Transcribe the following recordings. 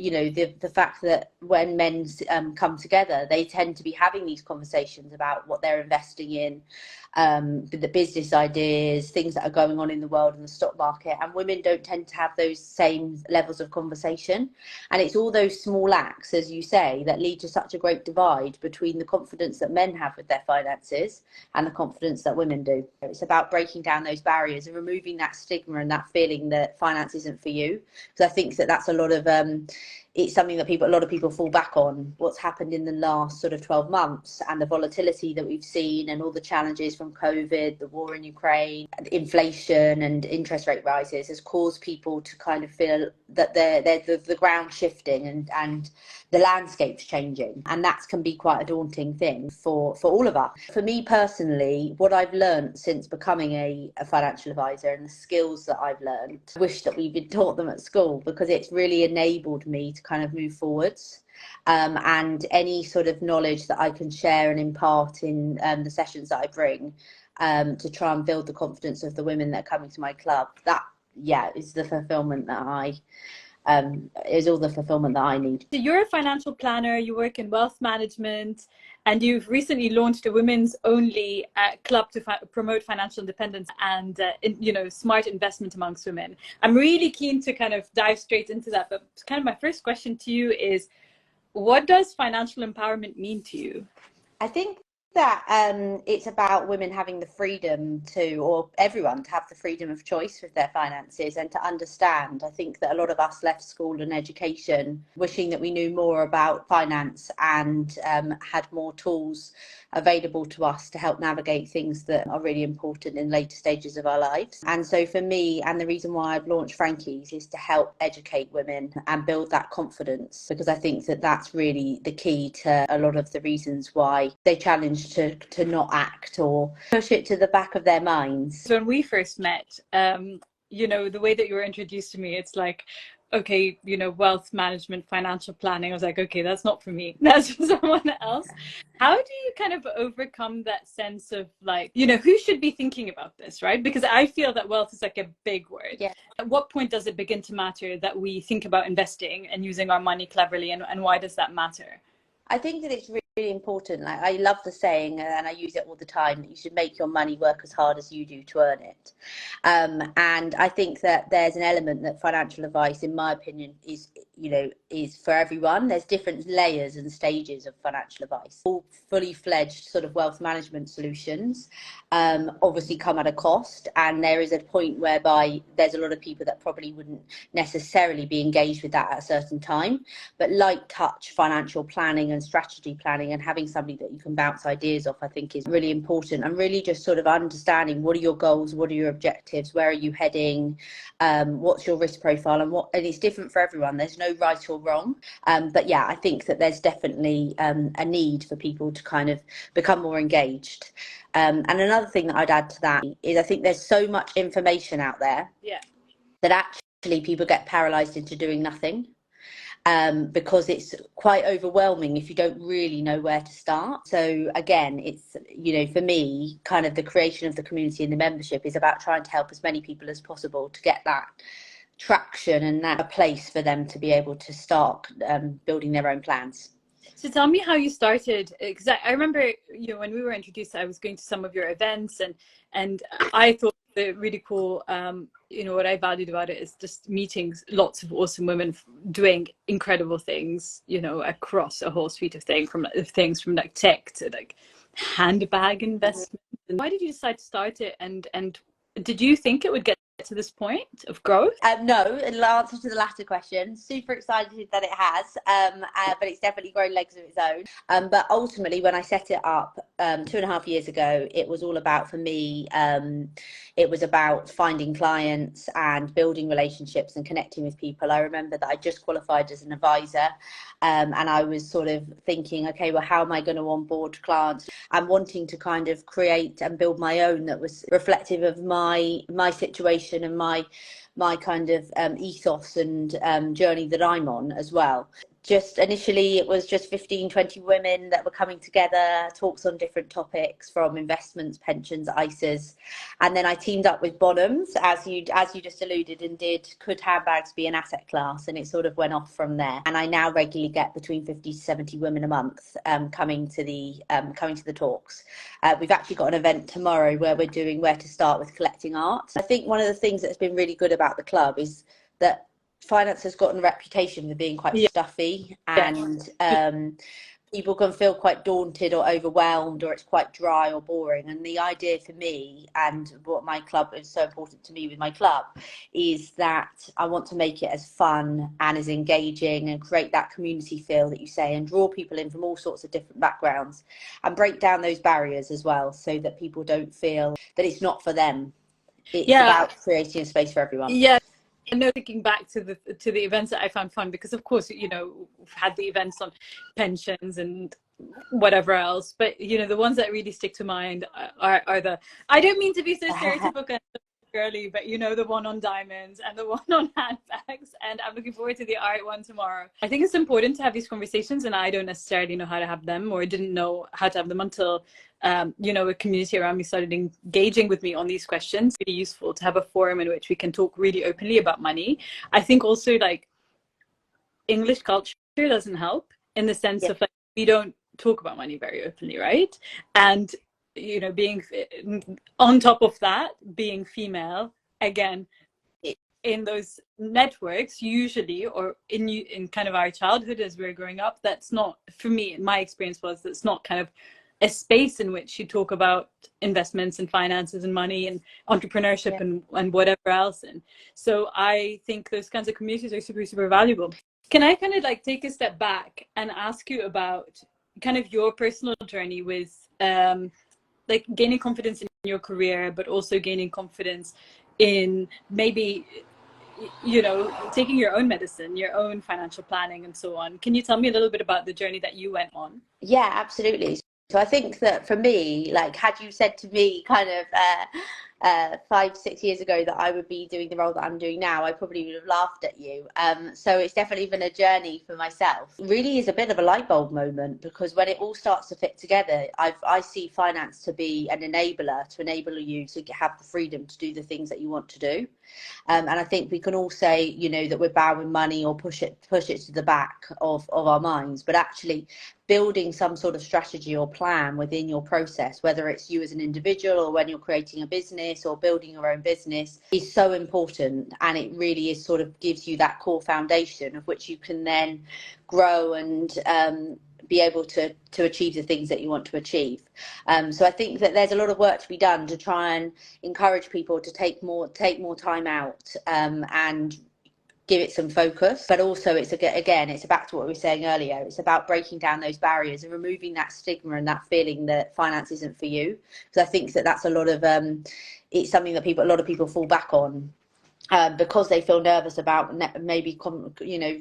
You know, the fact that when men come together, they tend to be having these conversations about what they're investing in, the business ideas, things that are going on in the world and the stock market, and women don't tend to have those same levels of conversation. And it's all those small acts, as you say, that lead to such a great divide between the confidence that men have with their finances and the confidence that women do. It's about breaking down those barriers and removing that stigma and that feeling that finance isn't for you, because I think that that's a lot of it's something that a lot of people fall back on. What's happened in the last sort of 12 months and the volatility that we've seen and all the challenges from COVID, the war in Ukraine, inflation and interest rate rises has caused people to kind of feel that the ground shifting and the landscape's changing. And that can be quite a daunting thing for all of us. For me personally, what I've learned since becoming a financial advisor and the skills that I've learned, I wish that we'd been taught them at school, because it's really enabled me to kind of move forwards. And any sort of knowledge that I can share and impart in the sessions that I bring to try and build the confidence of the women that are coming to my club, that, yeah, is the fulfillment that is all the fulfillment that I need. So you're a financial planner, you work in wealth management, and you've recently launched a women's only club to promote financial independence and smart investment amongst women. I'm really keen to kind of dive straight into that, but kind of my first question to you is, what does financial empowerment mean to you? I think that it's about women having the freedom to, or everyone to have the freedom of choice with their finances and to understand. I think that a lot of us left school and education wishing that we knew more about finance and had more tools available to us to help navigate things that are really important in later stages of our lives. And so for me, and the reason why I've launched Frankie's, is to help educate women and build that confidence, because I think that that's really the key to a lot of the reasons why they challenge to not act or push it to the back of their minds. So when we first met, the way that you were introduced to me, it's like, okay, wealth management, financial planning. I was like, okay, that's not for me. That's for someone else. How do you kind of overcome that sense of like, who should be thinking about this, right? Because I feel that wealth is like a big word. Yeah. At what point does it begin to matter that we think about investing and using our money cleverly, and why does that matter? I think that it's really important. Like, I love the saying, and I use it all the time, that you should make your money work as hard as you do to earn it. And I think that there's an element that financial advice, in my opinion, is for everyone. There's different layers and stages of financial advice. All fully fledged sort of wealth management solutions obviously come at a cost, and there is a point whereby there's a lot of people that probably wouldn't necessarily be engaged with that at a certain time. But light touch financial planning and strategy planning and having somebody that you can bounce ideas off, I think, is really important. And really just sort of understanding, what are your goals, what are your objectives, where are you heading, what's your risk profile, and it's different for everyone. There's no right or wrong, but yeah, I think that there's definitely a need for people to kind of become more engaged. And another thing that I'd add to that is, I think there's so much information out there, yeah, that actually people get paralyzed into doing nothing. Because it's quite overwhelming if you don't really know where to start. So again, it's, for me, kind of the creation of the community and the membership is about trying to help as many people as possible to get that traction and that a place for them to be able to start building their own plans. So tell me how you started, because I remember, when we were introduced, I was going to some of your events, and I thought the really cool, what I valued about it is just meeting lots of awesome women doing incredible things, across a whole suite of things from like tech to like handbag investment. And why did you decide to start it? And did you think it would get to this point of growth? No, in answer to the latter question, super excited that it has, but it's definitely grown legs of its own. But ultimately, when I set it up 2.5 years ago, it was all about, for me, it was about finding clients and building relationships and connecting with people. I remember that I just qualified as an advisor, and I was sort of thinking, okay, well, how am I going to onboard clients? I'm wanting to kind of create and build my own that was reflective of my situation and my my kind of ethos and journey that I'm on as well. Just initially it was just 15-20 women that were coming together, talks on different topics from investments, pensions, ISAs, and then I teamed up with Bonhams, as you just alluded, and did could handbags be an asset class, and it sort of went off from there. And I now regularly get between 50 to 70 women a month coming to the talks. We've actually got an event tomorrow where we're doing where to start with collecting art. I think one of the things that's been really good about the club is that finance has gotten a reputation for being quite stuffy, and people can feel quite daunted or overwhelmed, or it's quite dry or boring. And the idea for me, and what my club is so important to me with my club, is that I want to make it as fun and as engaging and create that community feel that you say, and draw people in from all sorts of different backgrounds and break down those barriers as well, so that people don't feel that it's not for them. It's about creating a space for everyone. I know, thinking back to the events that I found fun, because of course, you know, we've had the events on pensions and whatever else, but you know, the ones that really stick to mind are the, I don't mean to be so stereotypical and girly, but you know, the one on diamonds and the one on handbags, and I'm looking forward to the art one tomorrow. I think it's important to have these conversations, and I don't necessarily know how to have them, or didn't know how to have them until you know, a community around me started engaging with me on these questions. It's really useful to have a forum in which we can talk really openly about money. I think also, like, English culture doesn't help, in the sense of, like, we don't talk about money very openly, right? And you know, being on top of that, being female, again, in those networks usually, or in kind of our childhood as we're growing up, that's not, for me, my experience was, that's not kind of a space in which you talk about investments and finances and money and entrepreneurship and whatever else. And so I think those kinds of communities are super, super valuable. Can I kind of like take a step back and ask you about kind of your personal journey with like gaining confidence in your career, but also gaining confidence in maybe, you know, taking your own medicine, your own financial planning and so on. Can you tell me a little bit about the journey that you went on? Yeah, absolutely. So I think that for me, like, had you said to me kind of 5-6 years ago that I would be doing the role that I'm doing now, I probably would have laughed at you. So it's definitely been a journey for myself. It really is a bit of a light bulb moment, because when it all starts to fit together, I see finance to be an enabler, to enable you to have the freedom to do the things that you want to do. And I think we can all say, you know, that we're bowing money or push it to the back of our minds, but actually building some sort of strategy or plan within your process, whether it's you as an individual or when you're creating a business or building your own business, is so important. And it really is sort of gives you that core foundation of which you can then grow and be able to achieve the things that you want to achieve. So I think that there's a lot of work to be done to try and encourage people to take more time out and give it some focus. But also, it's again, it's back to what we were saying earlier. It's about breaking down those barriers and removing that stigma and that feeling that finance isn't for you. Because I think that that's a lot of it's something that a lot of people fall back on because they feel nervous about maybe, you know,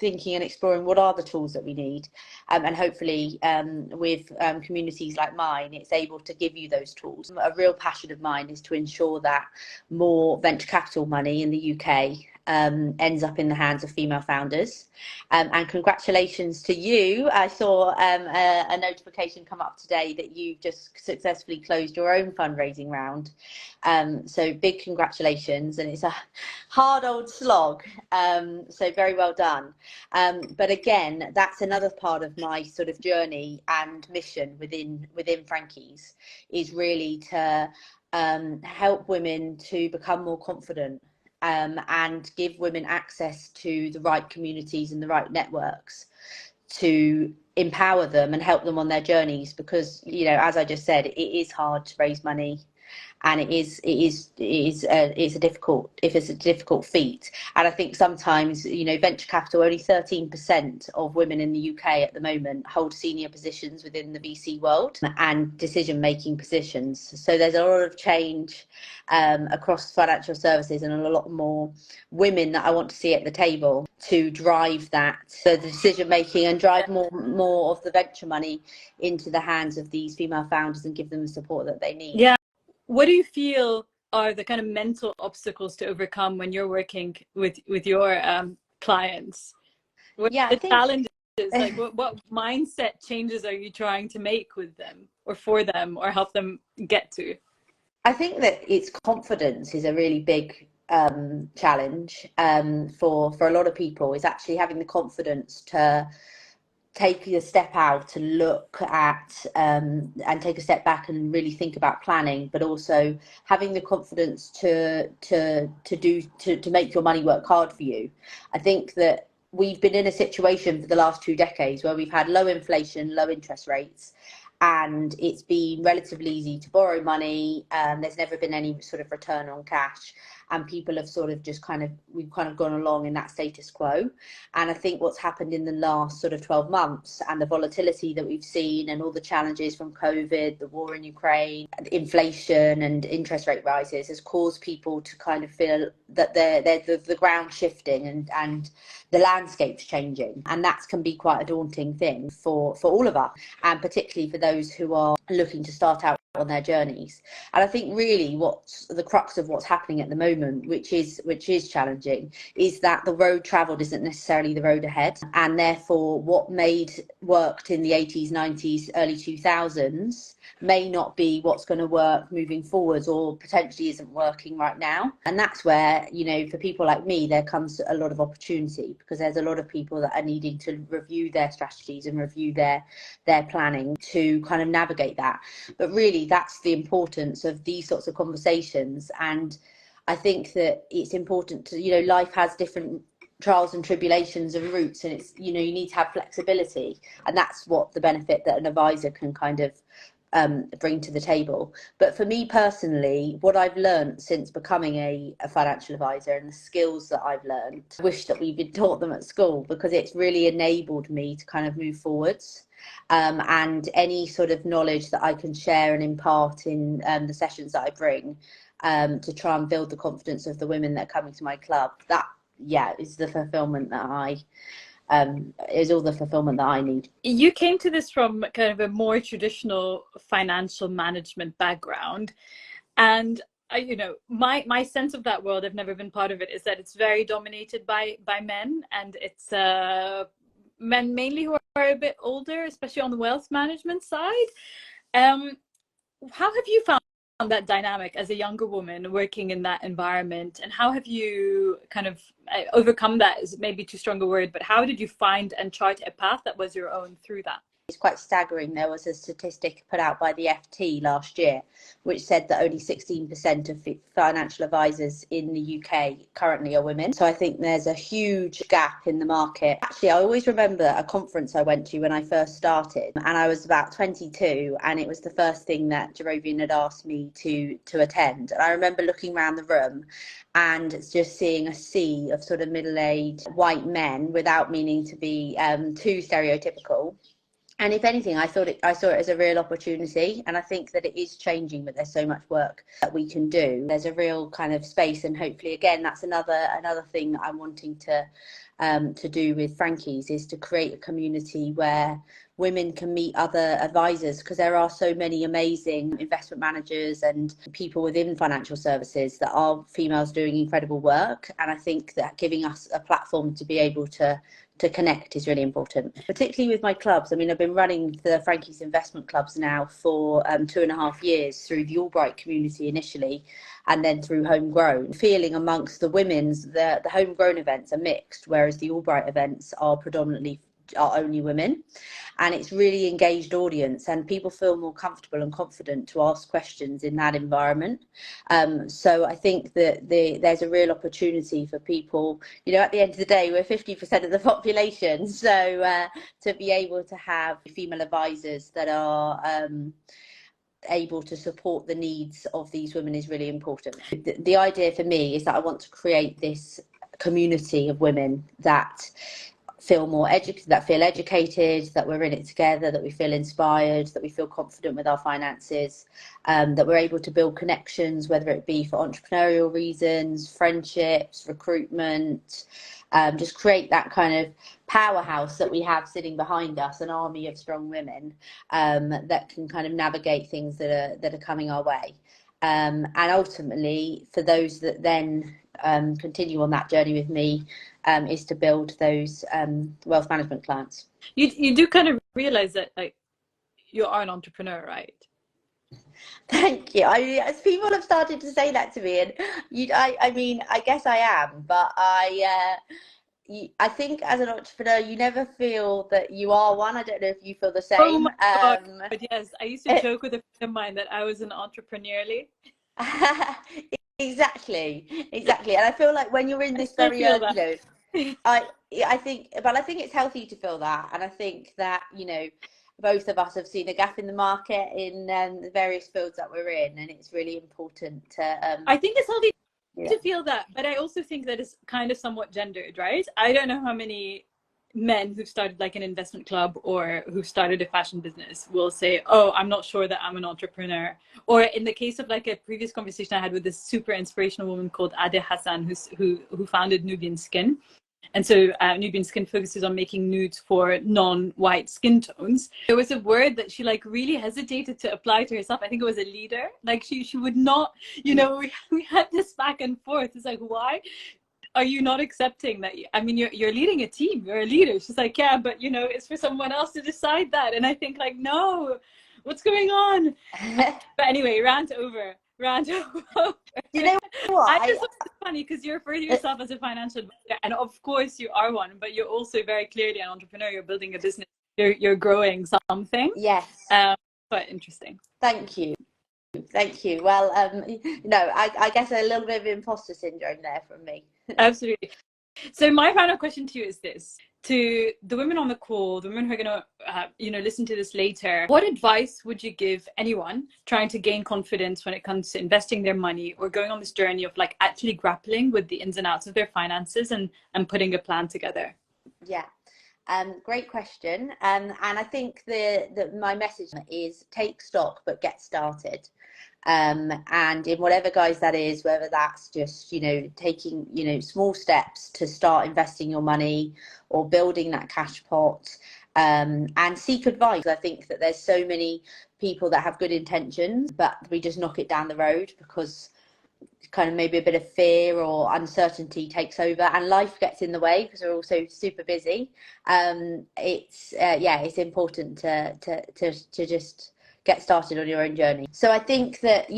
thinking and exploring what are the tools that we need, and hopefully with communities like mine, it's able to give you those tools. A real passion of mine is to ensure that more venture capital money in the UK ends up in the hands of female founders. And congratulations to you. I saw a notification come up today that you've just successfully closed your own fundraising round. So big congratulations, and it's a hard old slog. So very well done. But again, that's another part of my sort of journey and mission within Frankie's, is really to help women to become more confident. And give women access to the right communities and the right networks to empower them and help them on their journeys. Because, you know, as I just said, it is hard to raise money, and it's a difficult feat. And I think sometimes, you know, venture capital, only 13% of women in the UK at the moment hold senior positions within the VC world and decision-making positions. So there's a lot of change across financial services, and a lot more women that I want to see at the table to drive that, so the decision-making, and drive more of the venture money into the hands of these female founders and give them the support that they need. Yeah. What do you feel are the kind of mental obstacles to overcome when you're working with your clients? What Yeah, are I the think challenges? Like what mindset changes are you trying to make with them or for them or help them get to? I think that it's confidence is a really big challenge for a lot of people. Is actually having the confidence to take a step out and look at and take a step back and really think about planning, but also having the confidence to make your money work hard for you. I think that we've been in a situation for the last 2 decades where we've had low inflation, low interest rates, and it's been relatively easy to borrow money. There's never been any sort of return on cash, and people have sort of just we've kind of gone along in that status quo. And I think what's happened in the last sort of 12 months and the volatility that we've seen and all the challenges from COVID, the war in Ukraine, inflation and interest rate rises has caused people to kind of feel that the ground shifting and the landscape's changing. And that can be quite a daunting thing for all of us, and particularly for those who are looking to start out on their journeys. And I think really what's the crux of what's happening at the moment, which is challenging, is that the road travelled isn't necessarily the road ahead, and therefore what worked in the 80s, 90s, early 2000s may not be what's going to work moving forwards, or potentially isn't working right now. And that's where, you know, for people like me, there comes a lot of opportunity, because there's a lot of people that are needing to review their strategies and review their planning to kind of navigate that. But really, that's the importance of these sorts of conversations. And I think that it's important to, you know, life has different trials and tribulations and routes, and it's, you know, you need to have flexibility, and that's what the benefit that an advisor can kind of bring to the table. But for me personally, what I've learned since becoming a financial advisor, and the skills that I've learned, I wish that we'd been taught them at school, because it's really enabled me to kind of move forwards. And any sort of knowledge that I can share and impart in the sessions that I bring, to try and build the confidence of the women that are coming to my club, that, yeah, is the fulfillment that is all the fulfillment that I need. You came to this from kind of a more traditional financial management background, and you know, my sense of that world, I've never been part of it, is that it's very dominated by men, and it's men mainly who are a bit older, especially on the wealth management side. How have you found that dynamic as a younger woman working in that environment, and how have you kind of overcome that? Is maybe too strong a word, but how did you find and chart a path that was your own through that? It's quite staggering. There was a statistic put out by the FT last year, which said that only 16% of financial advisors in the UK currently are women. So I think there's a huge gap in the market. Actually, I always remember a conference I went to when I first started, and I was about 22, and it was the first thing that Jarrovian had asked me to attend. And I remember looking around the room and just seeing a sea of sort of middle-aged white men, without meaning to be too stereotypical. And if anything, I saw it as a real opportunity. And I think that it is changing, but there's so much work that we can do. There's a real kind of space, and hopefully, again, that's another thing that I'm wanting to do with Frankie's, is to create a community where women can meet other advisors, because there are so many amazing investment managers and people within financial services that are females doing incredible work. And I think that giving us a platform to be able to connect is really important, particularly with my clubs. I mean, I've been running the Frankie's investment clubs now for 2.5 years, through the Albright community initially, and then through Homegrown. Feeling amongst the women's, the Homegrown events are mixed, whereas the Albright events are only women, and it's really engaged audience, and people feel more comfortable and confident to ask questions in that environment. So I think that there's a real opportunity for people, you know, at the end of the day, we're 50% of the population, so to be able to have female advisors that are able to support the needs of these women is really important. The idea for me is that I want to create this community of women that feel educated, that we're in it together, that we feel inspired, that we feel confident with our finances, that we're able to build connections, whether it be for entrepreneurial reasons, friendships, recruitment, just create that kind of powerhouse that we have sitting behind us, an army of strong women that can kind of navigate things that are coming our way. And ultimately, for those that then continue on that journey with me, is to build those wealth management clients. You do kind of realize that like you are an entrepreneur, right? Thank you. As people have started to say that to me, and I mean, I guess I am, but I think as an entrepreneur, you never feel that you are one. I don't know if you feel the Oh same. my God. But yes, I used to joke with a friend of mine that I was an entrepreneurly. Exactly. And I feel like when you're in I this still very feel early, that. I think, but I think it's healthy to feel that, and I think that both of us have seen a gap in the market in the various fields that we're in, and it's really important to I think it's healthy yeah. to feel that, but I also think that it's kind of somewhat gendered, right? I don't know how many men who've started like an investment club or who've started a fashion business will say, oh, I'm not sure that I'm an entrepreneur. Or in the case of like a previous conversation I had with this super inspirational woman called Ade Hassan, who founded Nubian Skin. And so Nubian Skin focuses on making nudes for non-white skin tones. There was a word that she like really hesitated to apply to herself. I think it was a leader. Like she would not, we had this back and forth. It's like, why are you not accepting that? I mean, you're leading a team, you're a leader. She's like, yeah, but it's for someone else to decide that. And I think like, no, what's going on? But anyway, rant over. You know what? I just thought it's funny because you refer to yourself as a financial advisor, and of course you are one, but you're also very clearly an entrepreneur. You're building a business. You're growing something. Yes. Quite interesting. Thank you. Well, I guess a little bit of imposter syndrome there from me. Absolutely. So my final question to you is this: to the women on the call, the women who are going to, listen to this later, what advice would you give anyone trying to gain confidence when it comes to investing their money or going on this journey of like actually grappling with the ins and outs of their finances and putting a plan together? Yeah. Great question. And I think my message is take stock, but get started. And in whatever guise that is, whether that's just, taking, small steps to start investing your money or building that cash pot, and seek advice. I think that there's so many people that have good intentions, but we just knock it down the road because kind of maybe a bit of fear or uncertainty takes over and life gets in the way because we're also super busy. It's important to just get started on your own journey. So I think that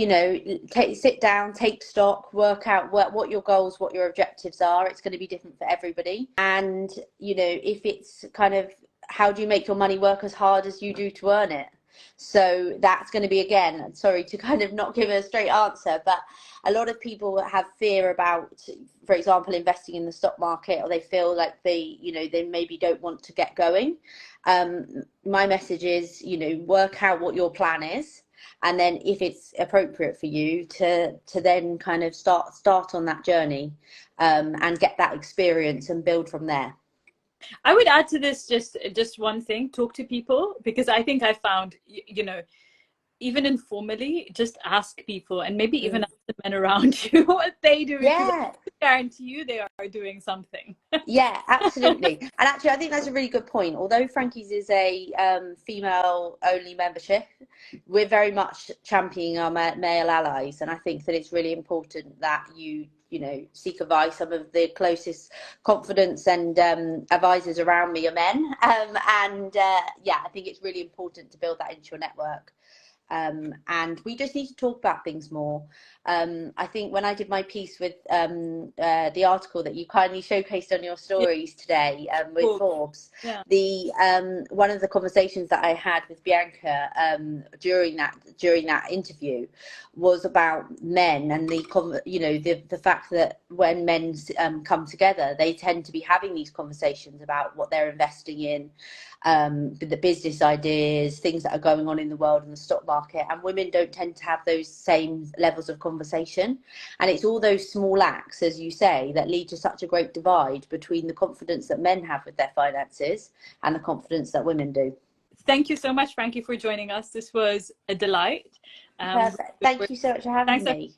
sit down, take stock, work out what your goals, what your objectives are. It's going to be different for everybody, and if it's kind of how do you make your money work as hard as you do to earn it. So that's going to be, again, sorry to kind of not give a straight answer, but a lot of people have fear about, for example, investing in the stock market, or they feel like they maybe don't want to get going. My message is, work out what your plan is, and then if it's appropriate for you to then kind of start on that journey, and get that experience and build from there. I would add to this just one thing: talk to people, because I think I found, even informally, just ask people, and maybe even ask the men around you what they do, because I guarantee you they are doing something. Yeah, absolutely. And actually, I think that's a really good point. Although Frankie's is a female-only membership, we're very much championing our male allies, and I think that it's really important that you seek advice. Some of the closest confidence and advisors around me are men, I think it's really important to build that into your network. And we just need to talk about things more. I think when I did my piece with the article that you kindly showcased on your stories today, with Forbes, one of the conversations that I had with Bianca during that interview was about men and the fact that when men come together, they tend to be having these conversations about what they're investing in, the business ideas, things that are going on in the world and the stock market, and women don't tend to have those same levels of conversation. And it's all those small acts, as you say, that lead to such a great divide between the confidence that men have with their finances and the confidence that women do. Thank you so much, Frankie, for joining us. This was a delight. Perfect. Thank you so much for having me.